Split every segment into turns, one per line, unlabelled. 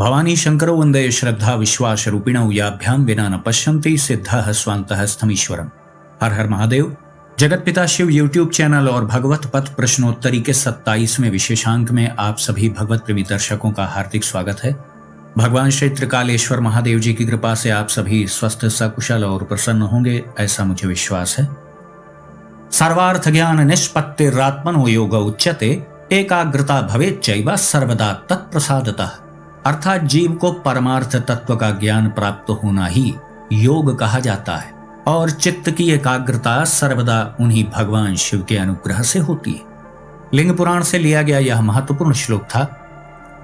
भवानी शंकरो वंदे श्रद्धा विश्वास रूपिणौ याभ्यां विना न पश्यन्ति सिद्धः स्वान्तः स्थमीश्वरम्। हर हर महादेव। जगत पिता शिव यूट्यूब चैनल और भगवत पथ प्रश्नोत्तरी के 27वें विशेषांक में आप सभी भगवत प्रेमी दर्शकों का हार्दिक स्वागत है। भगवान श्री त्रिकालेश्वर महादेव जी की कृपा से आप सभी स्वस्थ सकुशल और प्रसन्न होंगे, ऐसा मुझे विश्वास है। सर्वार्थ ज्ञान निष्पत्तिरात्मनो योग उच्यते, एकाग्रता भवेच्चैव सर्वदा तत्प्रसादतः। अर्थात जीव को परमार्थ तत्व का ज्ञान प्राप्त होना ही योग कहा जाता है और चित्त की एकाग्रता सर्वदा उन्हीं भगवान शिव के अनुग्रह से होती है। लिंग पुराण से लिया गया यह महत्वपूर्ण श्लोक था।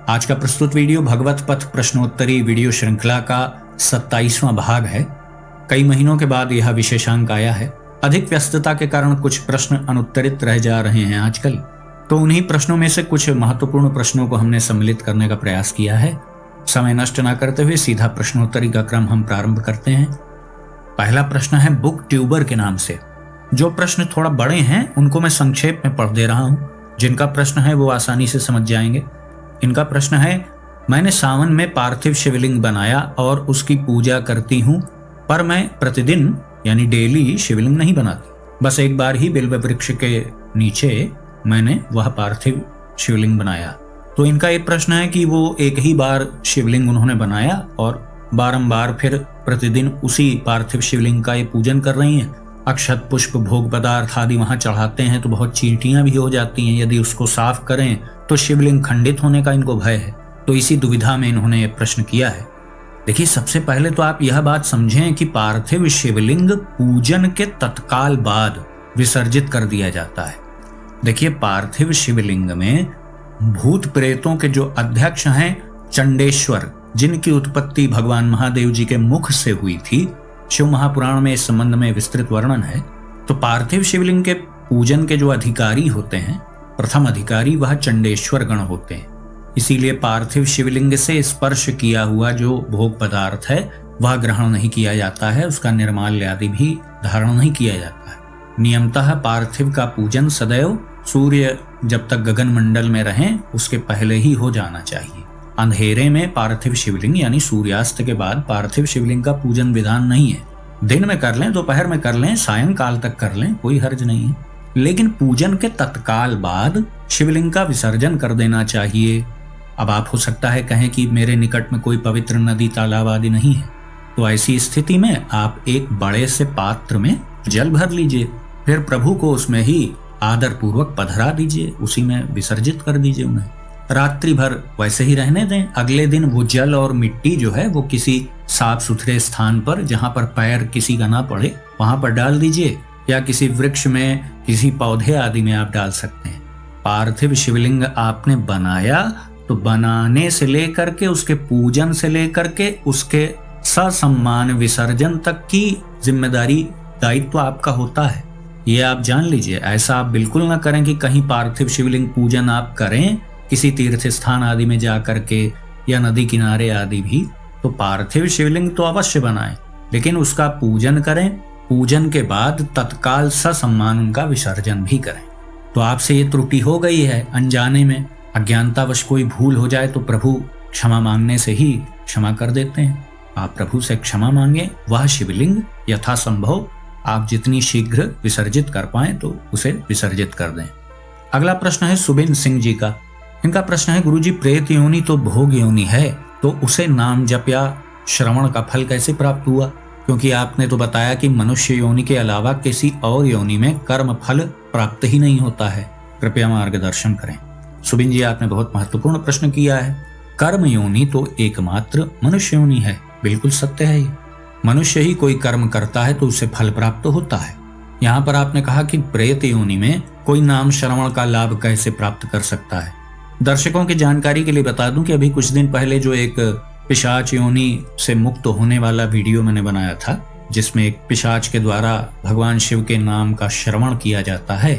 आज का प्रस्तुत वीडियो भगवत पथ प्रश्नोत्तरी वीडियो श्रृंखला का 27वां भाग है। कई महीनों के बाद यह विशेषांक आया है। अधिक व्यस्तता के कारण कुछ प्रश्न अनुत्तरित रह जा रहे हैं आजकल, तो उन्हीं प्रश्नों में से कुछ महत्वपूर्ण प्रश्नों को हमने सम्मिलित करने का प्रयास किया है। समय नष्ट न करते हुए सीधा प्रश्नोत्तरी का क्रम हम प्रारंभ करते हैं। पहला प्रश्न है बुक ट्यूबर के नाम से। जो प्रश्न थोड़ा बड़े हैं उनको मैं संक्षेप में पढ़ दे रहा हूं। जिनका प्रश्न है वो आसानी से समझ जाएंगे। इनका प्रश्न है, मैंने सावन में पार्थिव शिवलिंग बनाया और उसकी पूजा करती हूं, पर मैं प्रतिदिन यानी डेली शिवलिंग नहीं बनाती। बस एक बार ही बिल्व वृक्ष के नीचे मैंने वह पार्थिव शिवलिंग बनाया। तो इनका ये प्रश्न है कि वो एक ही बार शिवलिंग उन्होंने बनाया और बारंबार फिर प्रतिदिन उसी पार्थिव शिवलिंग का ये पूजन कर रही हैं। अक्षत पुष्प भोग पदार्थ आदि वहां चढ़ाते हैं तो बहुत चींटियां भी हो जाती हैं। यदि उसको साफ करें तो शिवलिंग खंडित होने का इनको भय है। तो इसी दुविधा में इन्होंने ये प्रश्न किया है। देखिए, सबसे पहले तो आप यह बात समझें कि पार्थिव शिवलिंग पूजन के तत्काल बाद विसर्जित कर दिया जाता है। देखिए, पार्थिव शिवलिंग में भूत प्रेतों के जो अध्यक्ष हैं चंडेश्वर, जिनकी उत्पत्ति भगवान महादेव जी के मुख से हुई थी, शिव महापुराण में इस संबंध में विस्तृत वर्णन है। तो पार्थिव शिवलिंग के पूजन के जो अधिकारी होते हैं, प्रथम अधिकारी वह चंडेश्वर गण होते हैं। इसीलिए पार्थिव शिवलिंग से स्पर्श किया हुआ जो भोग पदार्थ है वह ग्रहण नहीं किया जाता है। उसका निर्माल्य आदि भी धारण नहीं किया जाता है। नियमतः पार्थिव का पूजन सदैव सूर्य जब तक गगन मंडल में रहें उसके पहले ही हो जाना चाहिए। अंधेरे में पार्थिव शिवलिंग यानी सूर्यास्त के बाद पार्थिव शिवलिंग का पूजन विधान नहीं है। दिन में कर लें, दोपहर में कर लें, सायंकाल तक कर लें, कोई हर्ज नहीं है। लेकिन पूजन के तत्काल बाद शिवलिंग का विसर्जन कर देना चाहिए। अब आप हो सकता है कहें कि मेरे निकट में कोई पवित्र नदी तालाब आदि नहीं है, तो ऐसी स्थिति में आप एक बड़े से पात्र में जल भर लीजिए, फिर प्रभु को उसमें ही आदर पूर्वक पधरा दीजिए, उसी में विसर्जित कर दीजिए उन्हें। रात्रि भर वैसे ही रहने दें। अगले दिन वो जल और मिट्टी जो है वो किसी साफ सुथरे स्थान पर, जहां पर पैर किसी का ना पड़े, वहां पर डाल दीजिए, या किसी वृक्ष में, किसी पौधे आदि में आप डाल सकते हैं। पार्थिव शिवलिंग आपने बनाया तो बनाने से लेकर के उसके पूजन से लेकर के उसके ससम्मान विसर्जन तक की जिम्मेदारी, दायित्व आपका होता है। ये आप जान लीजिए। ऐसा आप बिल्कुल ना करें कि कहीं पार्थिव शिवलिंग पूजन आप करें किसी तीर्थ स्थान आदि में जा करके या नदी किनारे आदि भी, तो पार्थिव शिवलिंग तो अवश्य बनाएं, लेकिन उसका पूजन करें। पूजन के बाद तत्काल ससम्मान उनका विसर्जन भी करें। तो आपसे ये त्रुटि हो गई है, अनजाने में अज्ञानतावश कोई भूल हो जाए तो प्रभु क्षमा मांगने से ही क्षमा कर देते हैं। आप प्रभु से क्षमा मांगे, वह शिवलिंग यथासंभव आप जितनी शीघ्र विसर्जित कर पाए तो उसे विसर्जित कर दें। अगला प्रश्न है सुबिन सिंह जी का। इनका प्रश्न है, गुरुजी प्रेत योनि तो भोग योनि है, तो उसे नाम जप या श्रवण का फल कैसे प्राप्त हुआ? क्योंकि आपने तो बताया कि मनुष्य योनि के अलावा किसी और योनि में कर्म फल प्राप्त ही नहीं होता है। कृपया मार्गदर्शन करें। सुबिन जी, आपने बहुत महत्वपूर्ण प्रश्न किया है। कर्म योनि तो एकमात्र मनुष्य योनि है, बिल्कुल सत्य है ये। मनुष्य ही कोई कर्म करता है तो उसे फल प्राप्त होता है। यहाँ पर आपने कहा कि प्रेत योनि में कोई नाम श्रवण का लाभ कैसे प्राप्त कर सकता है। दर्शकों की जानकारी के लिए बता दूं कि अभी कुछ दिन पहले जो एक पिशाच योनि से मुक्त होने वाला वीडियो मैंने बनाया था, जिसमें एक पिशाच के द्वारा भगवान शिव के नाम का श्रवण किया जाता है,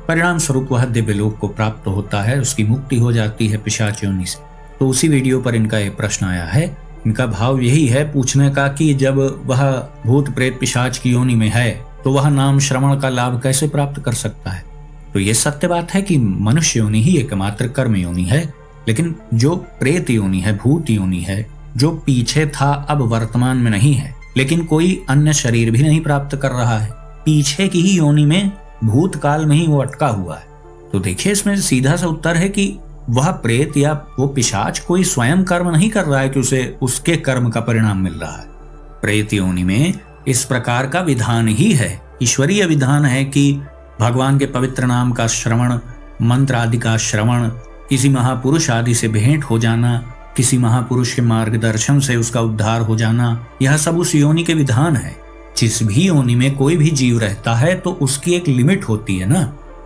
परिणाम स्वरूप वह दिव्य लोक को प्राप्त होता है, उसकी मुक्ति हो जाती है पिशाच योनि से। तो उसी वीडियो पर इनका एक प्रश्न आया है। इनका भाव यही है पूछने का कि जब वह भूत प्रेत पिशाच की योनि में है तो वह नाम श्रवण का लाभ कैसे प्राप्त कर सकता है। तो ये सत्य बात है कि मनुष्य योनि ही एकमात्र कर्म योनि है, लेकिन जो प्रेत योनि है, भूत योनि है, जो पीछे था अब वर्तमान में नहीं है, लेकिन कोई अन्य शरीर भी नहीं प्राप्त कर रहा है, पीछे की ही योनि में भूतकाल में ही वो अटका हुआ है। तो देखिए इसमें सीधा सा उत्तर है कि वह प्रेत या वो पिशाच कोई स्वयं कर्म नहीं कर रहा है कि उसे उसके कर्म का परिणाम मिल रहा है। प्रेत योनि में इस प्रकार का विधान ही है, ईश्वरीय विधान है कि भगवान के पवित्र नाम का श्रवण, मंत्र आदि का श्रवण, किसी महापुरुष आदि से भेंट हो जाना, किसी महापुरुष के मार्गदर्शन से उसका उद्धार हो जाना, यह सब उस योनि के विधान है। जिस भी योनि में कोई भी जीव रहता है तो उसकी एक लिमिट होती है ना।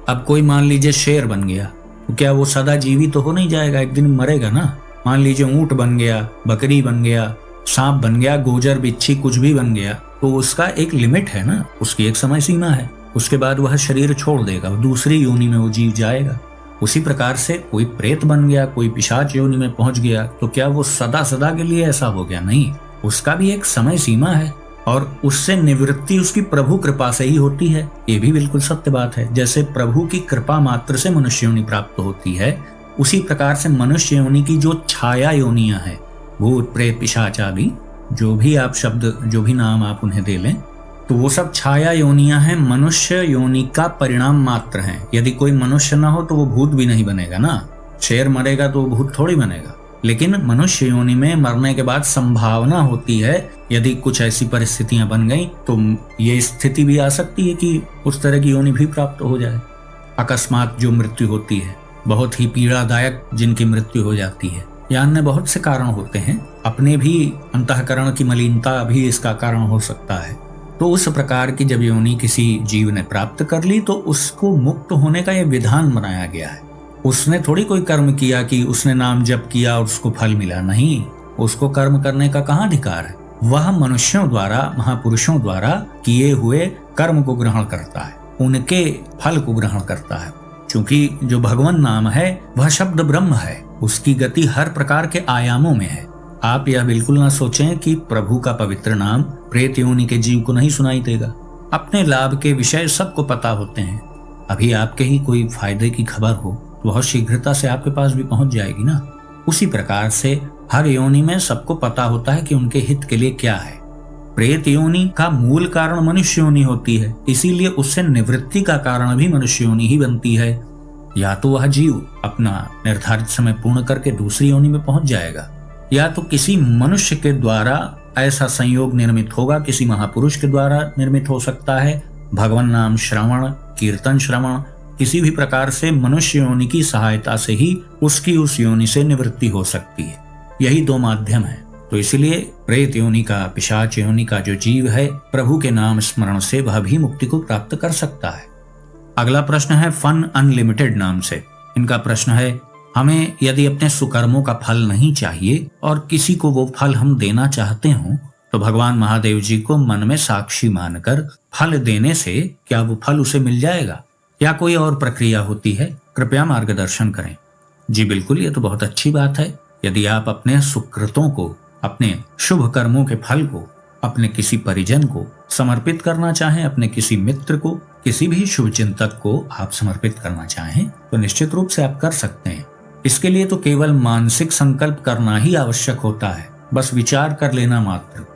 अब कोई मान लीजिए शेर बन गया तो क्या वो सदा जीवी तो हो नहीं जाएगा, एक दिन मरेगा ना। मान लीजिए ऊंट बन गया, बकरी बन गया, सांप बन गया, गोजर बिच्छी कुछ भी बन गया, तो उसका एक लिमिट है ना, उसकी एक समय सीमा है। उसके बाद वह शरीर छोड़ देगा, दूसरी योनि में वो जीव जाएगा। उसी प्रकार से कोई प्रेत बन गया, कोई पिशाच योनि में पहुंच गया तो क्या वो सदा सदा के लिए ऐसा हो गया? नहीं, उसका भी एक समय सीमा है और उससे निवृत्ति उसकी प्रभु कृपा से ही होती है। ये भी बिल्कुल सत्य बात है। जैसे प्रभु की कृपा मात्र से मनुष्य योनि प्राप्त होती है, उसी प्रकार से मनुष्य योनि की जो छाया योनियां हैं, भूत प्रेत पिशाच आदि, जो भी आप शब्द, जो भी नाम आप उन्हें दे लें, तो वो सब छाया योनियां हैं, मनुष्य योनि का परिणाम मात्र हैं। यदि कोई मनुष्य ना हो तो वो भूत भी नहीं बनेगा ना। शेर मरेगा तो वो भूत थोड़ी बनेगा। लेकिन मनुष्य योनि में मरने के बाद संभावना होती है, यदि कुछ ऐसी परिस्थितियां बन गई तो ये स्थिति भी आ सकती है कि उस तरह की योनि भी प्राप्त हो जाए। अकस्मात जो मृत्यु होती है, बहुत ही पीड़ादायक जिनकी मृत्यु हो जाती है, या अन्य बहुत से कारण होते हैं, अपने भी अंतःकरण की मलिनता भी इसका कारण हो सकता है। तो उस प्रकार की जब योनि किसी जीव ने प्राप्त कर ली तो उसको मुक्त होने का यह विधान बनाया गया है। उसने थोड़ी कोई कर्म किया कि उसने नाम जप किया और उसको फल मिला, नहीं, उसको कर्म करने का कहाँ अधिकार है। वह मनुष्यों द्वारा, महापुरुषों द्वारा किए हुए कर्म को ग्रहण करता है, उनके फल को ग्रहण करता है। क्योंकि जो भगवान नाम है वह शब्द ब्रह्म है, उसकी गति हर प्रकार के आयामों में है। आप यह बिल्कुल ना सोचें कि प्रभु का पवित्र नाम प्रेत योनि के जीव को नहीं सुनाई देगा। अपने लाभ के विषय सबको पता होते हैं। अभी आपके ही कोई फायदे की खबर हो तो बहुत शीघ्रता से आपके पास भी पहुंच जाएगी ना। उसी प्रकार से हर योनि में सबको पता होता है कि उनके हित के लिए क्या है। प्रेत योनि का मूल कारण मनुष्य योनि होती है, इसीलिए उससे निवृत्ति का कारण भी मनुष्य योनि ही बनती है। या तो वह जीव अपना निर्धारित समय पूर्ण करके दूसरी योनि में पहुंच जाएगा, या तो किसी मनुष्य के द्वारा ऐसा संयोग निर्मित होगा, किसी महापुरुष के द्वारा निर्मित हो सकता है। भगवान नाम श्रवण, कीर्तन श्रवण, किसी भी प्रकार से मनुष्य योनि की सहायता से ही उसकी उस योनि से निवृत्ति हो सकती है। यही दो माध्यम है। तो इसलिए प्रेत योनि का, पिशाच योनि का जो जीव है, प्रभु के नाम स्मरण से वह भी मुक्ति को प्राप्त कर सकता है। अगला प्रश्न है फन अनलिमिटेड नाम से। इनका प्रश्न है, हमें यदि अपने सुकर्मों का फल नहीं चाहिए और किसी को वो फल हम देना चाहते हों तो भगवान महादेव जी को मन में साक्षी मानकर फल देने से क्या वो फल उसे मिल जाएगा या कोई और प्रक्रिया होती है? कृपया मार्गदर्शन करें। जी बिल्कुल, ये तो बहुत अच्छी बात है। यदि आप अपने सुकृतों को, अपने शुभ कर्मों के फल को अपने किसी परिजन को समर्पित करना चाहें, अपने किसी मित्र को, किसी भी शुभ चिंतक को आप समर्पित करना चाहें तो निश्चित रूप से आप कर सकते हैं। इसके लिए तो केवल मानसिक संकल्प करना ही आवश्यक होता है, बस विचार कर लेना मात्र।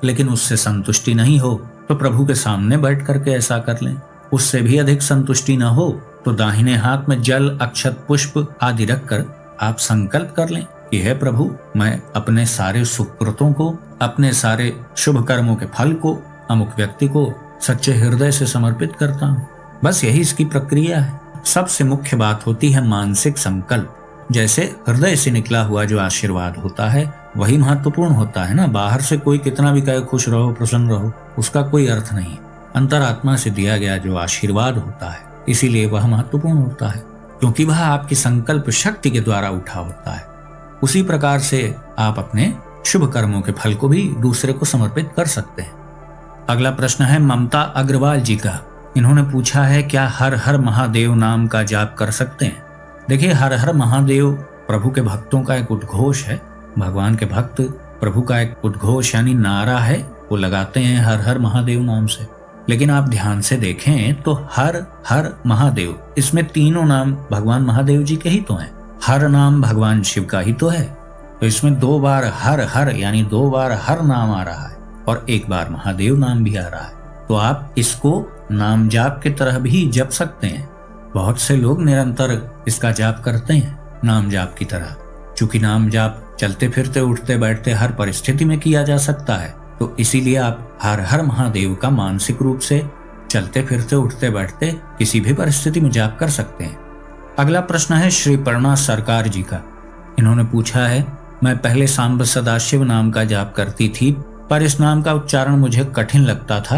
लेकिन उससे संतुष्टि नहीं हो तो प्रभु के सामने बैठ करके ऐसा कर लें। उससे भी अधिक संतुष्टि न हो तो दाहिने हाथ में जल, अक्षत, पुष्प आदि रखकर आप संकल्प कर लें कि हे प्रभु, मैं अपने सारे सुकृतों को, अपने सारे शुभ कर्मों के फल को अमुक व्यक्ति को सच्चे हृदय से समर्पित करता हूँ। बस यही इसकी प्रक्रिया है। सबसे मुख्य बात होती है मानसिक संकल्प। जैसे हृदय से निकला हुआ जो आशीर्वाद होता है वही महत्वपूर्ण होता है ना। बाहर से कोई कितना भी कहे खुश रहो, प्रसन्न रहो, उसका कोई अर्थ नहीं। अंतरात्मा से दिया गया जो आशीर्वाद होता है, इसीलिए वह महत्वपूर्ण होता है, क्योंकि वह आपकी संकल्प शक्ति के द्वारा उठा होता है। उसी प्रकार से आप अपने शुभ कर्मों के फल को भी दूसरे को समर्पित कर सकते हैं। अगला प्रश्न है ममता अग्रवाल जी का। इन्होंने पूछा है, क्या हर हर महादेव नाम का जाप कर सकते हैं? देखिए, हर हर महादेव प्रभु के भक्तों का एक उद्घोष है। भगवान के भक्त प्रभु का एक उद्घोष यानी नारा है, वो लगाते हैं हर हर महादेव नाम से। लेकिन आप ध्यान से देखें तो हर हर महादेव, इसमें तीनों नाम भगवान महादेव जी के ही तो हैं। हर नाम भगवान शिव का ही तो है, तो इसमें 2 बार हर हर यानी 2 बार हर नाम आ रहा है और 1 बार महादेव नाम भी आ रहा है। तो आप इसको नाम जाप की तरह भी जप सकते हैं। बहुत से लोग निरंतर इसका जाप करते हैं नाम जाप की तरह। चूंकि नाम जाप चलते फिरते उठते बैठते हर परिस्थिति में किया जा सकता है, तो इसीलिए आप हर हर महादेव का मानसिक रूप से चलते फिरते उठते बैठते किसी भी परिस्थिति में जाप कर सकते हैं। अगला प्रश्न है श्री पर्णा सरकार जी का। इन्होंने पूछा है, मैं पहले सांब सदाशिव नाम का जाप करती थी, पर इस नाम का उच्चारण मुझे कठिन लगता था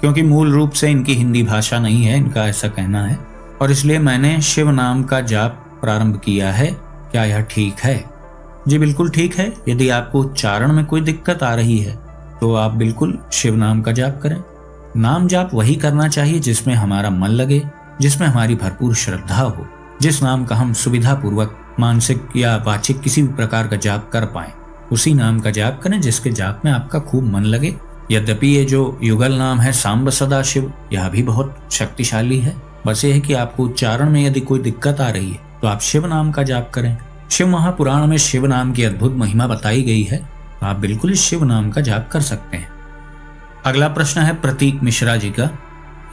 क्योंकि मूल रूप से इनकी हिंदी भाषा नहीं है, इनका ऐसा कहना है, और इसलिए मैंने शिव नाम का जाप प्रारंभ किया है। क्या यह ठीक है? जी बिल्कुल ठीक है। यदि आपको उच्चारण में कोई दिक्कत आ रही है तो आप बिल्कुल शिव नाम का जाप करें। नाम जाप वही करना चाहिए जिसमें हमारा मन लगे, जिसमें हमारी भरपूर श्रद्धा हो, जिस नाम का हम सुविधा पूर्वक मानसिक या वाचिक किसी भी प्रकार का जाप कर पाए, उसी नाम का जाप करें जिसके जाप में आपका खूब मन लगे। यद्यपि ये जो युगल नाम है सांब सदाशिव, यह भी बहुत शक्तिशाली है। बस ये है कि आपको उच्चारण में यदि कोई दिक्कत आ रही है तो आप शिव नाम का जाप करें। शिव महापुराण में शिव नाम की अद्भुत महिमा बताई गई है, तो आप बिल्कुल इस शिव नाम का जाप कर सकते हैं। अगला प्रश्न है प्रतीक मिश्रा जी का।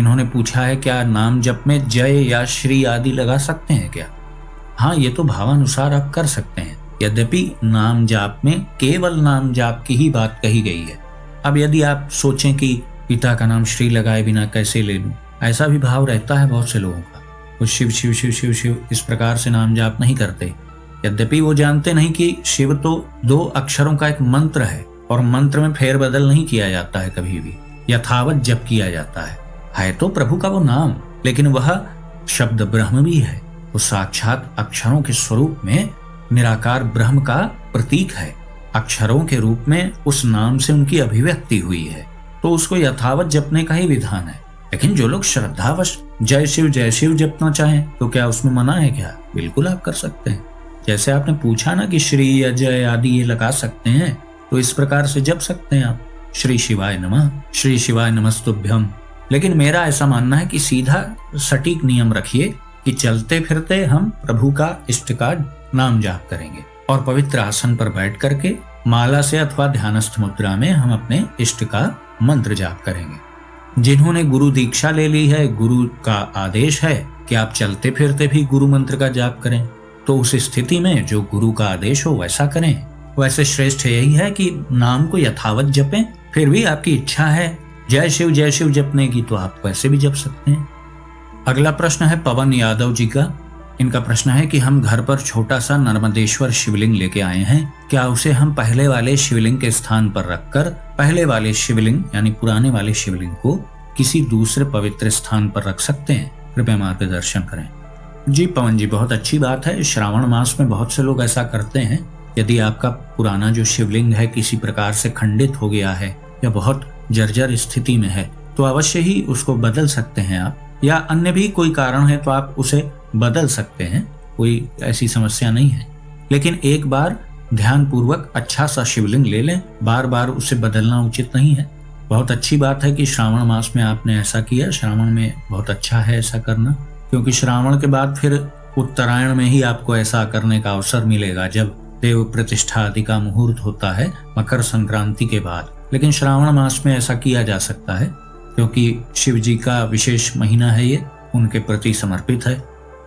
इन्होंने पूछा है, क्या नाम जप में जय या श्री आदि लगा सकते हैं क्या? हाँ, ये तो भावानुसार आप कर सकते हैं। यद्यपि नाम जाप में केवल नाम जाप की ही बात कही गई है। अब यदि आप सोचें कि पिता का नाम श्री लगाए बिना कैसे ले लूं, ऐसा भी भाव रहता है बहुत से लोगों का। वो शिव शिव शिव शिव शिव इस प्रकार से नाम जाप नहीं करते। यद्यपि वो जानते नहीं कि शिव तो 2 अक्षरों का एक मंत्र है और मंत्र में फेरबदल नहीं किया जाता है, कभी भी यथावत जप किया जाता है तो प्रभु का वो नाम, लेकिन वह शब्द ब्रह्म भी है। वो साक्षात अक्षरों के स्वरूप में निराकार ब्रह्म का प्रतीक है। अक्षरों के रूप में उस नाम से उनकी अभिव्यक्ति हुई है, तो उसको यथावत जपने का ही विधान है। लेकिन जो लोग श्रद्धावश जय शिव जपना चाहें तो क्या उसमें मना है क्या? बिल्कुल आप कर सकते हैं। जैसे आपने पूछा ना कि श्री या जय आदि ये लगा सकते हैं, तो इस प्रकार से जप सकते हैं आप, श्री शिवाय नमः, श्री शिवाय नमस्तुभ्यम। लेकिन मेरा ऐसा मानना है कि सीधा सटीक नियम रखिए कि चलते फिरते हम प्रभु का इष्ट का नाम जाप करेंगे और पवित्र आसन पर बैठ करके माला से अथवा ध्यानस्थ मुद्रा में हम अपने इष्ट का मंत्र जाप करेंगे। जिन्होंने गुरु दीक्षा ले ली है, गुरु का आदेश है कि आप चलते फिरते भी गुरु मंत्र का जाप करें, तो उस स्थिति में जो गुरु का आदेश हो वैसा करें। वैसे श्रेष्ठ यही है कि नाम को यथावत जपें। फिर भी आपकी इच्छा है जय शिव जपने की, तो आप वैसे भी जप सकते हैं। अगला प्रश्न है पवन यादव जी का। इनका प्रश्न है कि हम घर पर छोटा सा नर्मदेश्वर शिवलिंग लेके आए हैं, क्या उसे हम पहले वाले शिवलिंग के स्थान पर रखकर पहले वाले शिवलिंग यानी पुराने वाले शिवलिंग को किसी दूसरे पवित्र स्थान पर रख सकते हैं? कृपया मार्गदर्शन करें। जी पवन जी, बहुत अच्छी बात है। श्रावण मास में बहुत से लोग ऐसा करते हैं। यदि आपका पुराना जो शिवलिंग है किसी प्रकार से खंडित हो गया है या बहुत जर्जर स्थिति में है, तो अवश्य ही उसको बदल सकते हैं आप, या अन्य भी कोई कारण है तो आप उसे बदल सकते हैं, कोई ऐसी समस्या नहीं है। लेकिन एक बार ध्यान पूर्वक अच्छा सा शिवलिंग ले लें, बार बार उसे बदलना उचित नहीं है। बहुत अच्छी बात है कि श्रावण मास में आपने ऐसा किया। श्रावण में बहुत अच्छा है ऐसा करना, क्योंकि श्रावण के बाद फिर उत्तरायण में ही आपको ऐसा करने का अवसर मिलेगा, जब देव प्रतिष्ठा आदि का मुहूर्त होता है मकर संक्रांति के बाद। लेकिन श्रावण मास में ऐसा किया जा सकता है क्योंकि शिव जी का विशेष महीना है, ये उनके प्रति समर्पित है।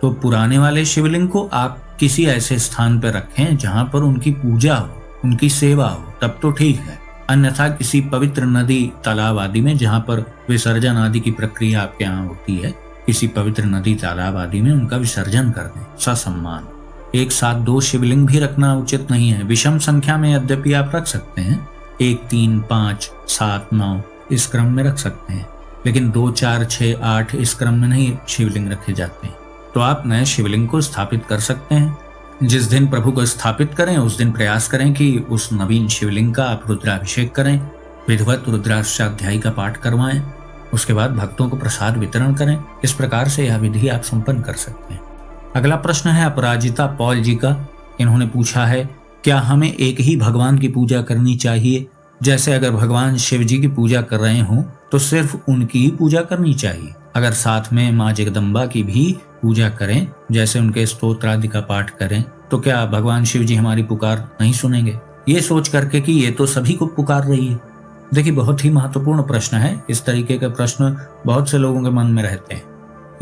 तो पुराने वाले शिवलिंग को आप किसी ऐसे स्थान पर रखें जहां पर उनकी पूजा हो, उनकी सेवा हो, तब तो ठीक है। अन्यथा किसी पवित्र नदी तालाब आदि में जहां पर विसर्जन आदि की प्रक्रिया आपके यहाँ होती है, किसी पवित्र नदी तालाब आदि में उनका विसर्जन कर दें ससम्मान। एक साथ 2 शिवलिंग भी रखना उचित नहीं है। विषम संख्या में यद्यपि आप रख सकते हैं, 1, 3, 5, 7, 9 इस क्रम में रख सकते हैं, लेकिन 2, 4, 6, 8 इस क्रम में नहीं शिवलिंग रखे जाते हैं। तो आप नए शिवलिंग को स्थापित कर सकते हैं। जिस दिन प्रभु को स्थापित करें उस दिन प्रयास करें कि उस नवीन शिवलिंग का आप रुद्राभिषेक करें, विधिवत रुद्राष्टाध्यायी का पाठ करवाएं, उसके बाद भक्तों को प्रसाद वितरण करें। इस प्रकार से यह विधि आप संपन्न कर सकते हैं। अगला प्रश्न है अपराजिता पॉल जी का। इन्होंने पूछा है, क्या हमें एक ही भगवान की पूजा करनी चाहिए? जैसे अगर भगवान शिव जी की पूजा कर रहे हों तो सिर्फ उनकी ही पूजा करनी चाहिए। अगर साथ में माँ जगदम्बा की भी पूजा करें, जैसे उनके स्तोत्र आदि का पाठ करें, तो क्या भगवान शिव जी हमारी पुकार नहीं सुनेंगे? ये सोच करके कि ये तो सभी को पुकार रही है। देखिए, बहुत ही महत्वपूर्ण प्रश्न है। इस तरीके के प्रश्न बहुत से लोगों के मन में रहते हैं।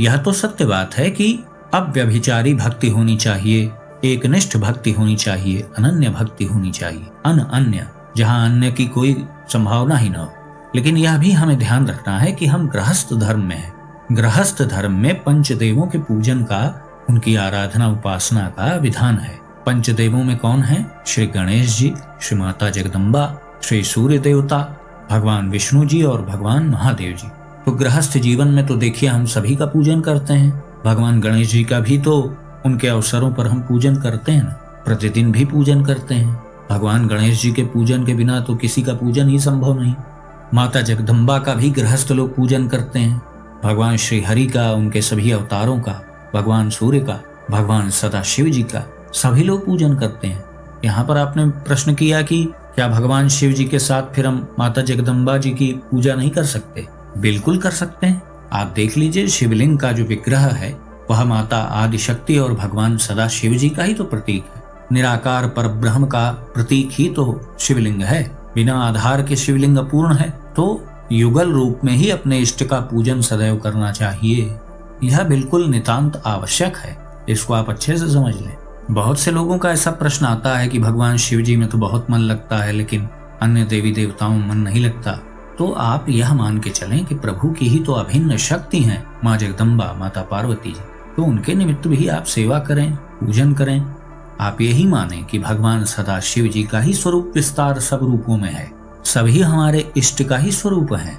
यह तो सत्य बात है कि अव्यभिचारी भक्ति होनी चाहिए, एकनिष्ठ भक्ति होनी चाहिए, अनन्य भक्ति होनी चाहिए, अन्य जहां अन्य की कोई संभावना ही न हो। लेकिन यह भी हमें ध्यान रखना है कि हम गृहस्थ धर्म में हैं। गृहस्थ धर्म में पंचदेवों के पूजन का, उनकी आराधना उपासना का विधान है। पंचदेवों में कौन है? श्री गणेश जी, श्री माता जगदम्बा, श्री सूर्य देवता, भगवान विष्णु जी और भगवान महादेव जी। तो गृहस्थ जीवन में तो देखिए हम सभी का पूजन करते हैं। भगवान गणेश जी का भी तो उनके अवसरों पर हम पूजन करते हैं ना, प्रतिदिन भी पूजन करते हैं। भगवान गणेश जी के पूजन के बिना तो किसी का पूजन ही संभव नहीं। माता जगदम्बा का भी गृहस्थ लोग पूजन करते हैं। भगवान श्री हरि का, उनके सभी अवतारों का, भगवान सूर्य का, भगवान सदाशिव जी का सभी लोग पूजन करते हैं। यहाँ पर आपने प्रश्न किया कि क्या भगवान शिव जी के साथ फिर हम माता जगदम्बा जी की पूजा नहीं कर सकते? बिल्कुल कर सकते हैं। आप देख लीजिए, शिवलिंग का जो विग्रह है वह माता आदिशक्ति और भगवान सदाशिव जी का ही तो प्रतीक है। निराकार परब्रह्म का प्रतीक ही तो शिवलिंग है। बिना आधार के शिवलिंग अपूर्ण है। तो युगल रूप में ही अपने इष्ट का पूजन सदैव करना चाहिए। यह बिल्कुल नितांत आवश्यक है। इसको आप अच्छे से समझ लें। बहुत से लोगों का ऐसा प्रश्न आता है कि भगवान शिव जी में तो बहुत मन लगता है, लेकिन अन्य देवी देवताओं में मन नहीं लगता। तो आप यह मान के चलें कि प्रभु की ही तो अभिन्न शक्ति हैं माँ जगदम्बा, माता पार्वती जी। तो उनके निमित्त भी आप सेवा करें, पूजन करें। आप यही माने कि भगवान सदाशिव जी का ही स्वरूप विस्तार सब रूपों में है। सभी हमारे इष्ट का ही स्वरूप है।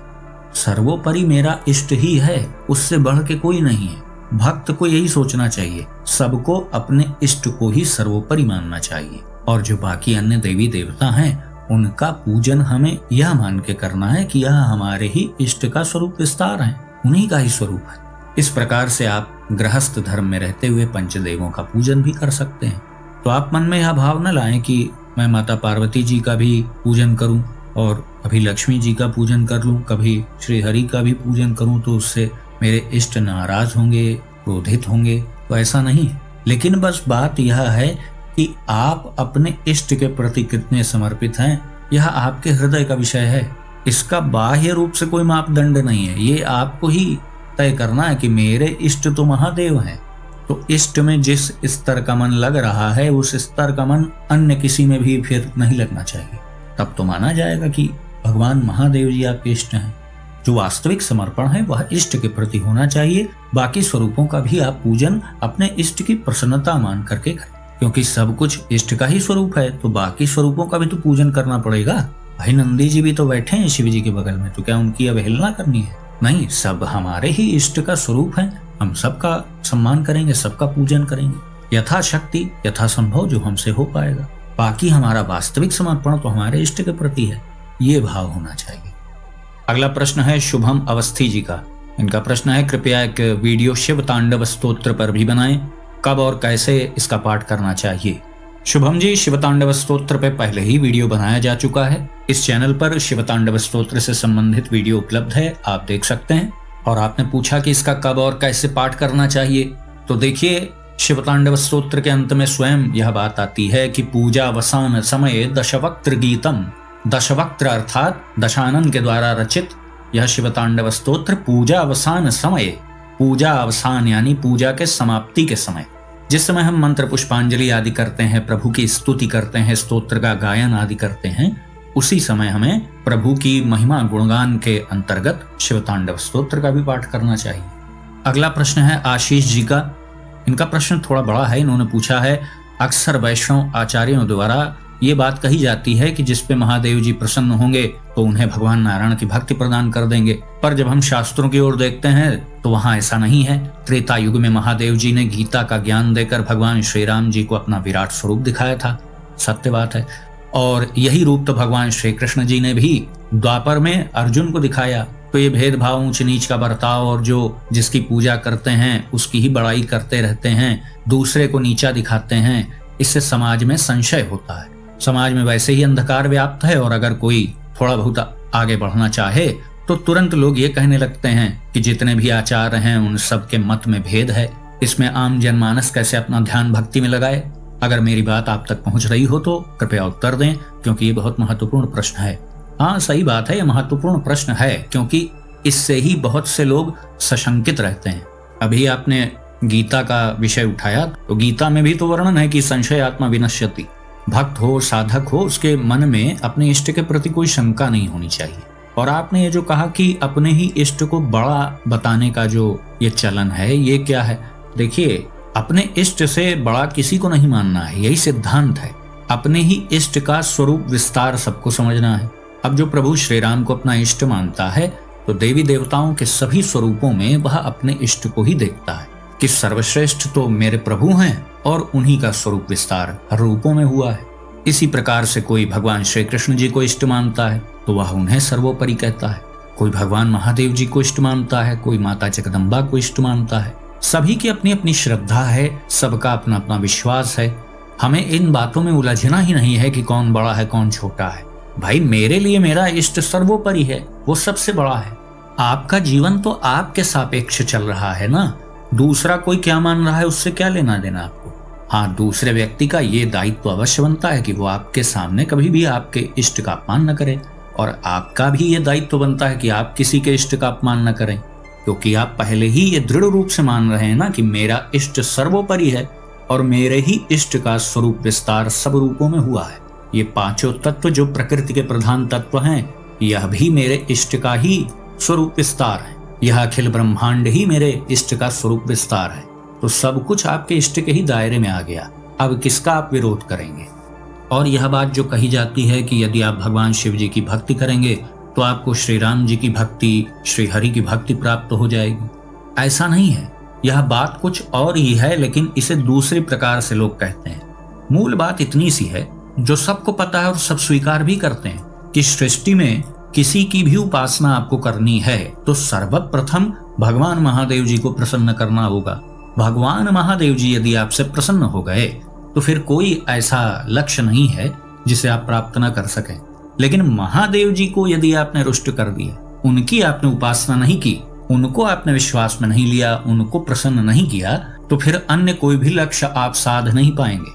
सर्वोपरि मेरा इष्ट ही है, उससे बढ़ के कोई नहीं है। भक्त को यही सोचना चाहिए, सबको अपने इष्ट को ही सर्वोपरि मानना चाहिए। और जो बाकी अन्य देवी देवता हैं उनका पूजन हमें यह मान के करना है कि यह हमारे ही इष्ट का स्वरूप विस्तार है, उन्हीं का ही स्वरूप है। इस प्रकार से आप गृहस्थ धर्म में रहते हुए पंचदेवों का पूजन भी कर सकते हैं। तो आप मन में यह भाव न लाएं कि मैं माता पार्वती जी का भी पूजन करूं और कभी लक्ष्मी जी का पूजन कर लूं, कभी श्री हरि का भी पूजन करूं तो उससे मेरे इष्ट नाराज होंगे, क्रोधित होंगे। तो ऐसा नहीं। लेकिन बस बात यह है कि आप अपने इष्ट के प्रति कितने समर्पित हैं, यह आपके हृदय का विषय है। इसका बाह्य रूप से कोई मापदंड नहीं है। ये आपको ही तय करना है कि मेरे इष्ट तो महादेव हैं। तो इष्ट में जिस स्तर का मन लग रहा है उस स्तर का मन अन्य किसी में भी फिर नहीं लगना चाहिए। तब तो माना जाएगा कि भगवान महादेव जी आपके इष्ट हैं। जो वास्तविक समर्पण है वह इष्ट के प्रति होना चाहिए। बाकी स्वरूपों का भी आप पूजन अपने इष्ट की प्रसन्नता मान करके करें, क्योंकि सब कुछ इष्ट का ही स्वरूप है। तो बाकी स्वरूपों का भी तो पूजन करना पड़ेगा। भाई नंदी जी भी तो बैठे हैं शिव जी के बगल में, तो क्या उनकी अवहेलना करनी है? नहीं, सब हमारे ही इष्ट का स्वरूप है। हम सबका सम्मान करेंगे, सबका पूजन करेंगे यथाशक्ति, यथासंभव जो हमसे हो पाएगा। बाकी हमारा वास्तविक समर्पण तो हमारे इष्ट के प्रति है, ये भाव होना चाहिए। अगला प्रश्न है शुभम अवस्थी जी का। इनका प्रश्न है, कृपया एक वीडियो शिव तांडव स्तोत्र पर भी बनाएं। कब और कैसे इसका पाठ करना चाहिए? शुभम जी, शिव तांडव स्तोत्र पे पहले ही वीडियो बनाया जा चुका है। इस चैनल पर शिव तांडव स्तोत्र से संबंधित वीडियो उपलब्ध है, आप देख सकते हैं। और आपने पूछा कि इसका कब और कैसे पाठ करना चाहिए, तो देखिए शिव तांडव स्तोत्र के अंत में स्वयं यह बात आती है कि पूजा अवसान समय दशवक्त्र गीतम। दशवक्त्र अर्थात दशानन के द्वारा रचित यह शिव तांडव स्तोत्र पूजा अवसान समय, पूजा अवसान यानी पूजा के समाप्ति के समय, जिस समय हम मंत्र पुष्पांजलि आदि करते हैं, प्रभु की स्तुति करते हैं, स्तोत्र का गायन आदि करते हैं, उसी समय हमें प्रभु की महिमा गुणगान के अंतर्गत शिव तांडव स्तोत्र का भी पाठ करना चाहिए। अगला प्रश्न है आशीष जी का। इनका प्रश्न थोड़ा बड़ा है। इन्होंने पूछा है, अक्सर वैष्णव आचार्यों द्वारा ये बात कही जाती है कि जिस पे महादेव जी प्रसन्न होंगे तो उन्हें भगवान नारायण की भक्ति प्रदान कर देंगे, पर जब हम शास्त्रों की ओर देखते हैं तो वहाँ ऐसा नहीं है। त्रेता युग में महादेव जी ने गीता का ज्ञान देकर भगवान श्री राम जी को अपना विराट स्वरूप दिखाया था, सत्य बात है। और यही रूप तो भगवान श्री कृष्ण जी ने भी द्वापर में अर्जुन को दिखाया। तो ये भेदभाव, ऊंच नीच का बर्ताव और जो जिसकी पूजा करते हैं उसकी ही बड़ाई करते रहते हैं, दूसरे को नीचा दिखाते हैं, इससे समाज में संशय होता है। समाज में वैसे ही अंधकार व्याप्त है, और अगर कोई थोड़ा बहुत आगे बढ़ना चाहे तो तुरंत लोग ये कहने लगते हैं कि जितने भी आचार्य हैं उन सब के मत में भेद है, इसमें आम जनमानस कैसे अपना ध्यान भक्ति में लगाए। अगर मेरी बात आप तक पहुंच रही हो तो कृपया उत्तर दें, क्योंकि ये बहुत महत्वपूर्ण प्रश्न है। हाँ, सही बात है, ये महत्वपूर्ण प्रश्न है, क्योंकि इससे ही बहुत से लोग सशंकित रहते हैं। अभी आपने गीता का विषय उठाया, तो गीता में भी तो वर्णन है कि संशय आत्मा विनश्यति। भक्त हो, साधक हो, उसके मन में अपने इष्ट के प्रति कोई शंका नहीं होनी चाहिए। और आपने ये जो कहा कि अपने ही इष्ट को बड़ा बताने का जो ये चलन है, ये क्या है? देखिए, अपने इष्ट से बड़ा किसी को नहीं मानना है, यही सिद्धांत है। अपने ही इष्ट का स्वरूप विस्तार सबको समझना है। अब जो प्रभु श्री राम को अपना इष्ट मानता है, तो देवी देवताओं के सभी स्वरूपों में वह अपने इष्ट को ही देखता है कि सर्वश्रेष्ठ तो मेरे प्रभु हैं और उन्हीं का स्वरूप विस्तार हर रूपों में हुआ है। इसी प्रकार से कोई भगवान श्री कृष्ण जी को इष्ट मानता है तो वह उन्हें सर्वोपरि कहता है। कोई भगवान महादेव जी को इष्ट मानता है, कोई माता जगदम्बा को इष्ट मानता है। सभी की अपनी अपनी श्रद्धा है, सबका अपना अपना विश्वास है। हमें इन बातों में उलझना ही नहीं है कि कौन बड़ा है कौन छोटा है। भाई, मेरे लिए मेरा इष्ट सर्वोपरि है, वो सबसे बड़ा है। आपका जीवन तो आपके सापेक्ष चल रहा है ना, दूसरा कोई क्या मान रहा है उससे क्या लेना देना आपको। हाँ, दूसरे व्यक्ति का ये दायित्व अवश्य बनता है कि वो आपके सामने कभी भी आपके इष्ट का अपमान न करे, और आपका भी ये दायित्व बनता है कि आप किसी के इष्ट का अपमान न करें, क्योंकि आप पहले ही ये दृढ़ रूप से मान रहे हैं ना कि मेरा इष्ट सर्वोपरि है और मेरे ही इष्ट का स्वरूप विस्तार सब रूपों में हुआ है। ये पांचों तत्व जो प्रकृति के प्रधान तत्व हैं, यह भी मेरे इष्ट का ही स्वरूप विस्तार है। यह अखिल ब्रह्मांड ही मेरे इष्ट का स्वरूप विस्तार है। तो सब कुछ आपके इष्ट के ही दायरे में आ गया। अब किसका आप विरोध करेंगे? और यह बात जो कही जाती है कि यदि आप भगवान शिव जी की भक्ति करेंगे तो आपको श्री राम जी की भक्ति, श्री हरि की भक्ति प्राप्त हो जाएगी, ऐसा नहीं है। यह बात कुछ और ही है, लेकिन इसे दूसरे प्रकार से लोग कहते हैं। मूल बात इतनी सी है जो सबको पता है और सब स्वीकार भी करते हैं कि सृष्टि में किसी की भी उपासना आपको करनी है तो सर्वप्रथम भगवान महादेव जी को प्रसन्न करना होगा। भगवान महादेव जी यदि आपसे प्रसन्न हो गए तो फिर कोई ऐसा लक्ष्य नहीं है जिसे आप प्राप्त न कर सकें। लेकिन महादेव जी को यदि आपने रुष्ट कर दिया, उनकी आपने उपासना नहीं की, उनको आपने विश्वास में नहीं लिया, उनको प्रसन्न नहीं किया, तो फिर अन्य कोई भी लक्ष्य आप साध नहीं पाएंगे।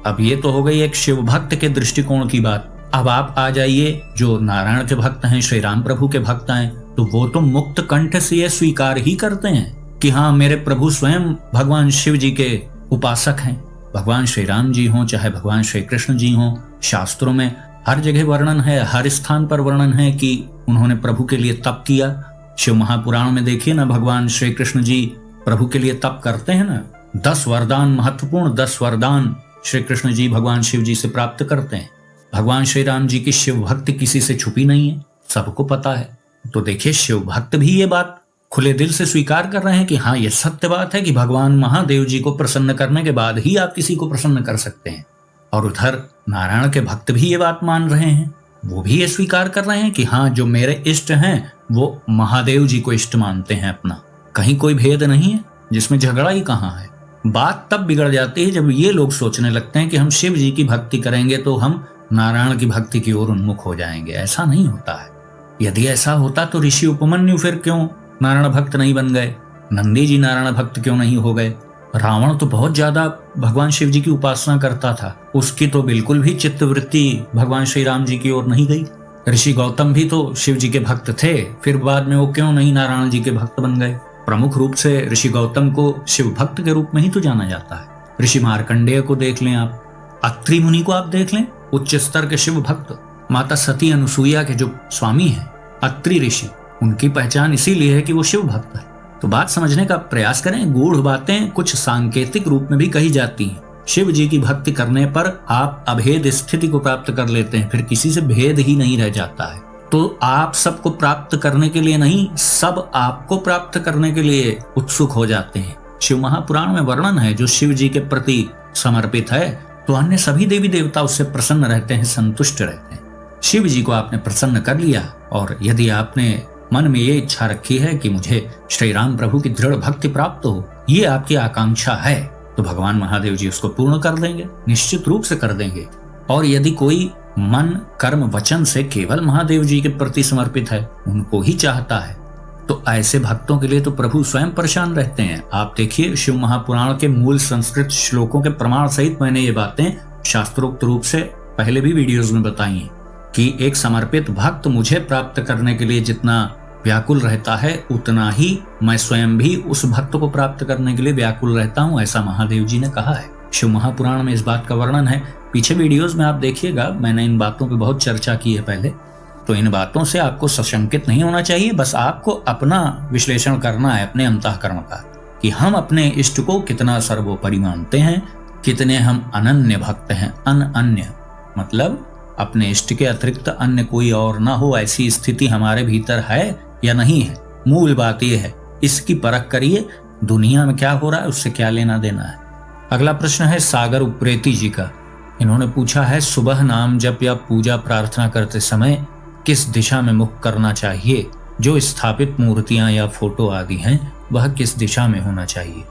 अब ये तो हो गई एक शिव भक्त के दृष्टिकोण की बात। अब आप आ जाइए जो नारायण के भक्त हैं, श्री राम प्रभु के भक्त हैं, तो वो तो मुक्त कंठ से ये स्वीकार ही करते हैं कि हाँ, मेरे प्रभु स्वयं भगवान शिव जी के उपासक हैं। भगवान श्री राम जी हों चाहे भगवान श्री कृष्ण जी हों, शास्त्रों में हर जगह वर्णन है, हर स्थान पर वर्णन है कि उन्होंने प्रभु के लिए तप किया। शिव महापुराण में देखिए ना, भगवान श्री कृष्ण जी प्रभु के लिए तप करते हैं ना। 10 वरदान, महत्वपूर्ण 10 वरदान श्री कृष्ण जी भगवान शिव जी से प्राप्त करते हैं। भगवान श्री राम जी की शिव भक्ति किसी से छुपी नहीं है, सबको पता है। तो देखिए, शिव भक्त भी ये बात खुले दिल से स्वीकार कर रहे हैं कि हाँ, ये सत्य बात है कि भगवान महादेव जी को प्रसन्न करने के बाद ही आप किसी को प्रसन्न कर सकते हैं। और उधर नारायण के भक्त भी ये बात मान रहे हैं, वो भी ये स्वीकार कर रहे हैं कि हाँ, जो मेरे इष्ट हैं वो महादेव जी को इष्ट मानते हैं अपना। कहीं कोई भेद नहीं है, जिसमें झगड़ा ही कहाँ है। बात तब बिगड़ जाती है जब ये लोग सोचने लगते हैं कि हम शिव जी की भक्ति करेंगे तो हम नारायण की भक्ति की ओर उन्मुख हो जाएंगे। ऐसा नहीं होता है। यदि ऐसा होता तो ऋषि उपमन्यु फिर क्यों नारायण भक्त नहीं बन गए? नंदी जी नारायण भक्त क्यों नहीं हो गए? रावण तो बहुत ज्यादा भगवान शिव जी की उपासना करता था, उसकी तो बिल्कुल भी चित्तवृत्ति भगवान श्री राम जी की ओर नहीं गई। ऋषि गौतम भी तो शिव जी के भक्त थे, फिर बाद में वो क्यों नहीं नारायण जी के भक्त बन गए? प्रमुख रूप से ऋषि गौतम को शिव भक्त के रूप में ही तो जाना जाता है। ऋषि मार्कंडेय को देख लें आप, अत्रि मुनि को आप देख लें, उच्च स्तर के शिव भक्त। माता सती अनुसुईया के जो स्वामी हैं अत्रि ऋषि, उनकी पहचान इसीलिए है कि वो शिव भक्त है। तो बात समझने का प्रयास करें। गूढ़ बातें कुछ सांकेतिक रूप में भी कही जाती हैं। शिव जी की भक्ति करने पर आप अभेद स्थिति को प्राप्त कर लेते हैं, फिर किसी से भेद ही नहीं रह जाता है। तो आप सबको प्राप्त करने के लिए नहीं, सब आपको प्राप्त करने के लिए उत्सुक हो जाते हैं। शिव महापुराण में वर्णन है, जो शिव जी के प्रति समर्पित है तो अन्य सभी देवी देवता उससे प्रसन्न रहते हैं, संतुष्ट रहते हैं। शिव जी को आपने प्रसन्न कर लिया, और यदि आपने मन में ये इच्छा रखी है कि मुझे श्री राम प्रभु की दृढ़ भक्ति प्राप्त हो, ये आपकी आकांक्षा है, तो भगवान महादेव जी उसको पूर्ण कर देंगे, निश्चित रूप से कर देंगे। और यदि कोई मन कर्म वचन से केवल महादेव जी के प्रति समर्पित है, उनको ही चाहता है, तो ऐसे भक्तों के लिए तो प्रभु स्वयं परेशान रहते हैं। आप देखिए, शिव महापुराण के मूल संस्कृत श्लोकों के प्रमाण सहित मैंने ये बातें शास्त्रोक्त रूप से पहले भी वीडियोस में बताई हैं कि एक समर्पित भक्त मुझे प्राप्त करने के लिए जितना व्याकुल रहता है, उतना ही मैं स्वयं भी उस भक्त को प्राप्त करने के लिए व्याकुल रहता हूँ, ऐसा महादेव जी ने कहा है। शिव महापुराण में इस बात का वर्णन है। पीछे वीडियोस में आप देखिएगा, मैंने इन बातों पे बहुत चर्चा की है पहले। तो इन बातों से आपको सशंकित नहीं होना चाहिए, बस आपको अपना विश्लेषण करना है अपने अंतःकरण का कि हम अपने इष्ट को कितना सर्वोपरि मानते हैं, कितने हम अनन्य भक्त हैं। अनन्य मतलब अपने इष्ट के अतिरिक्त अन्य कोई और ना हो, ऐसी स्थिति हमारे भीतर है या नहीं है। मूल बात यह है, इसकी परख करिए। दुनिया में क्या हो रहा है उससे क्या लेना देना है। अगला प्रश्न है सागर उप्रेती जी का। इन्होंने पूछा है, सुबह नाम जप या पूजा प्रार्थना करते समय किस दिशा में मुख करना चाहिए? जो स्थापित मूर्तियां या फोटो आदि हैं वह किस दिशा में होना चाहिए?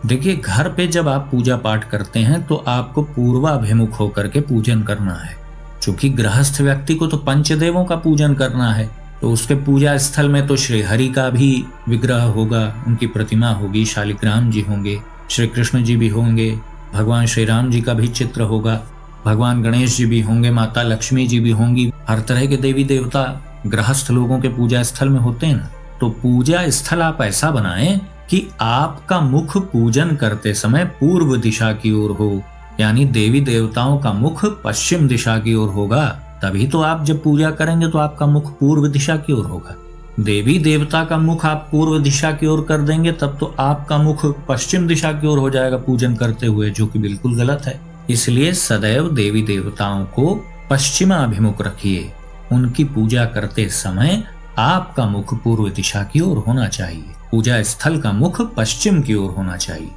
देखिए, घर पे जब आप पूजा पाठ करते हैं तो आपको पूर्वाभिमुख होकर के पूजन करना है। चूंकि गृहस्थ व्यक्ति को तो पंचदेवों का पूजन करना है, तो उसके पूजा स्थल में तो श्री हरि का भी विग्रह होगा, उनकी प्रतिमा होगी, शालिग्राम जी होंगे, श्री कृष्ण जी भी होंगे, भगवान श्री राम जी का भी चित्र होगा, भगवान गणेश जी भी होंगे, माता लक्ष्मी जी भी होंगी। हर तरह के देवी देवता गृहस्थ लोगों के पूजा स्थल में होते हैं ना। तो पूजा स्थल आप ऐसा बनाएं कि आपका मुख पूजन करते समय पूर्व दिशा की ओर हो, यानी देवी देवताओं का मुख पश्चिम दिशा की ओर होगा। तभी तो आप जब पूजा करेंगे तो आपका मुख पूर्व दिशा की ओर होगा। देवी देवता का मुख आप पूर्व दिशा की ओर कर देंगे तब तो आपका मुख पश्चिम दिशा की ओर हो जाएगा पूजन करते हुए, जो कि बिल्कुल गलत है। इसलिए सदैव देवी देवताओं को पश्चिमाभिमुख रखिए। उनकी पूजा करते समय आपका मुख पूर्व दिशा की ओर होना चाहिए, पूजा स्थल का मुख पश्चिम की ओर होना चाहिए।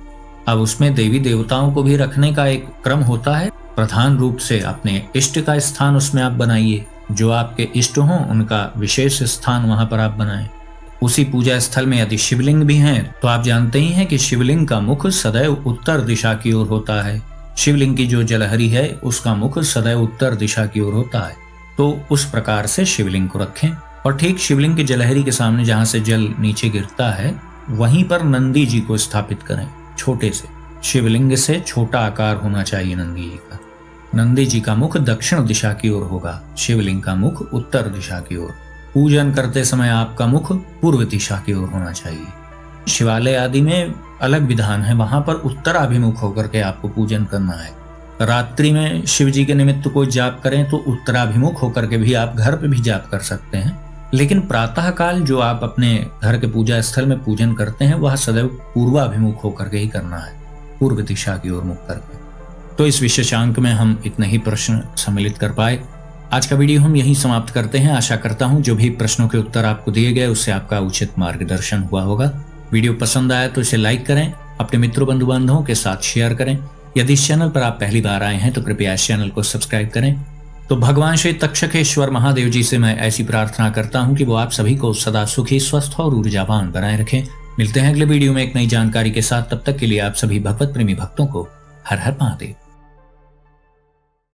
अब उसमें देवी देवताओं को भी रखने का एक क्रम होता है। प्रधान रूप से अपने इष्ट का स्थान उसमें आप बनाइए, जो आपके इष्ट हों उनका विशेष स्थान वहां पर आप बनाएं। उसी पूजा स्थल में यदि शिवलिंग भी हैं तो आप जानते ही हैं कि शिवलिंग का मुख सदैव उत्तर दिशा की ओर होता है। शिवलिंग की जो जलहरी है उसका मुख सदैव उत्तर दिशा की ओर होता है। तो उस प्रकार से शिवलिंग को रखें और ठीक शिवलिंग की जलहरी के सामने जहां से जल नीचे गिरता है वहीं पर नंदी जी को स्थापित करें। छोटे से शिवलिंग से छोटा आकार होना चाहिए नंदी जी का। नंदी जी का मुख दक्षिण दिशा की ओर होगा, शिवलिंग का मुख उत्तर दिशा की ओर। पूजन करते समय आपका मुख पूर्व दिशा की ओर होना चाहिए। शिवालय आदि में अलग विधान है, वहां पर उत्तराभिमुख होकर के आपको पूजन करना है। रात्रि में शिव जी के निमित्त कोई जाप करें तो उत्तराभिमुख होकर के भी आप घर पे भी जाप कर सकते हैं, लेकिन प्रातः काल जो आप अपने घर के पूजा स्थल में पूजन करते हैं वह सदैव पूर्वाभिमुख होकर के ही करना है, पूर्व दिशा की ओर मुख करके। तो इस विशेषांक में हम इतने ही प्रश्न सम्मिलित कर पाए। आज का वीडियो हम यहीं समाप्त करते हैं। आशा करता हूं जो भी प्रश्नों के उत्तर आपको दिए गए उससे आपका उचित मार्गदर्शन हुआ होगा। वीडियो पसंद आया तो इसे लाइक करें, अपने मित्रों बंधु बांधवों के साथ शेयर करें। यदि इस चैनल पर आप पहली बार आए हैं तो कृपया इस चैनल को सब्सक्राइब करें। तो भगवान श्री तक्षकेश्वर महादेव जी से मैं ऐसी प्रार्थना करता हूं कि वो आप सभी को सदा सुखी, स्वस्थ और ऊर्जावान बनाए रखें। मिलते हैं अगले वीडियो में एक नई जानकारी के साथ। तब तक के लिए आप सभी भगवत प्रेमी भक्तों को हर हर महादेव।